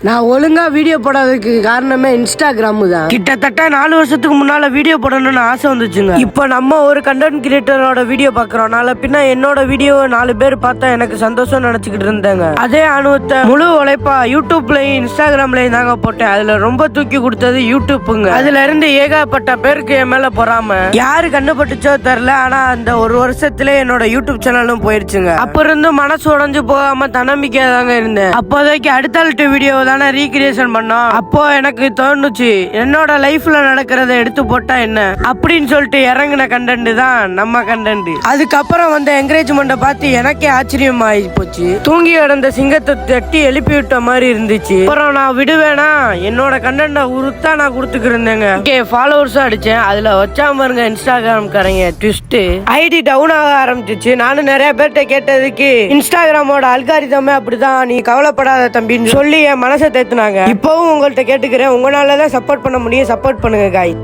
நான் ஒழுங்கா வீடியோ போடாததுக்கு காரணமே இன்ஸ்டாகிராம் தான். கிட்டத்தட்ட 4 வருஷத்துக்கு முன்னால வீடியோ போடணும்னு ஆசை வந்துச்சுங்க. இப்போ நம்ம ஒரு கண்டென்ட் கிரியேட்டரோட வீடியோ பாக்குறோம். நாளை பின்ன என்னோட வீடியோ 4 பேர் பார்த்தா எனக்கு சந்தோஷம் நினைச்சுக்கிட்டு இருந்தாங்க. அதே அனுபவத்தை முழு உழைப்பா யூடியூப்லயும் இன்ஸ்டாகிராம்லயும் தாங்க போட்டேன். அதுல ரொம்ப தூக்கி கொடுத்தது யூடியூப்புங்க. அதுல இருந்து ஏகப்பட்ட பேருக்கு என் மேல பொறாம. யாரு கண்டுபட்டுச்சோ தெரியல. ஆனா அந்த ஒரு வருஷத்துல என்னோட யூடியூப் சேனலும் போயிருச்சுங்க. அப்ப இருந்து மனசு உடைஞ்சு போகாம தன்னம்பிக்கையா தாங்க இருந்தேன். அப்போதைக்கு அடுத்த வீடியோ தானே ரீக்ரியேஷன் பண்ணோம். அப்போ எனக்கு தோணுச்சு என்னோட லைஃப்ல நடக்கிறத எடுத்து போட்டா என்ன அப்படின்னு சொல்லிட்டு இறங்கின கண்டென்ட் தான் நம்ம கண்டென்ட். அதுக்கப்புறம் வந்த என்கரேஜ்மெண்ட்டை பார்த்து எனக்கே ஆச்சரியம் ஆகி போச்சு. தூங்கி கிடந்த சிங்கத்தை தட்டி எழுப்பி விட்ட மாதிரி இருந்துச்சு. அப்புறம் நான் விடுவேனா என்னோட கண்டென்ட்டை உருத்தா நான் கொடுத்துக்கிருந்தேங்க. ஃபாலோவர்ஸும் அடிச்சேன். அதுல வச்சா பாருங்க இன்ஸ்டாகிராம் காரங்க ட்விஸ்ட் ஐடி டவுன் ஆக ஆரம்பிச்சிச்சு. நானும் நிறைய பேர்கிட்ட கேட்டதுக்கு இன்ஸ்டாகிராமோட அல்காரிதமே அப்படிதான், நீ கவலைப்படாத தம்பின்னு சொல்லி என் மனசை தேத்துனாங்க. இப்பவும் உங்கள்கிட்ட கேட்டுக்கிறேன், உங்களால தான் சப்போர்ட் பண்ண முடியும், சப்போர்ட் பண்ணுங்க காய்.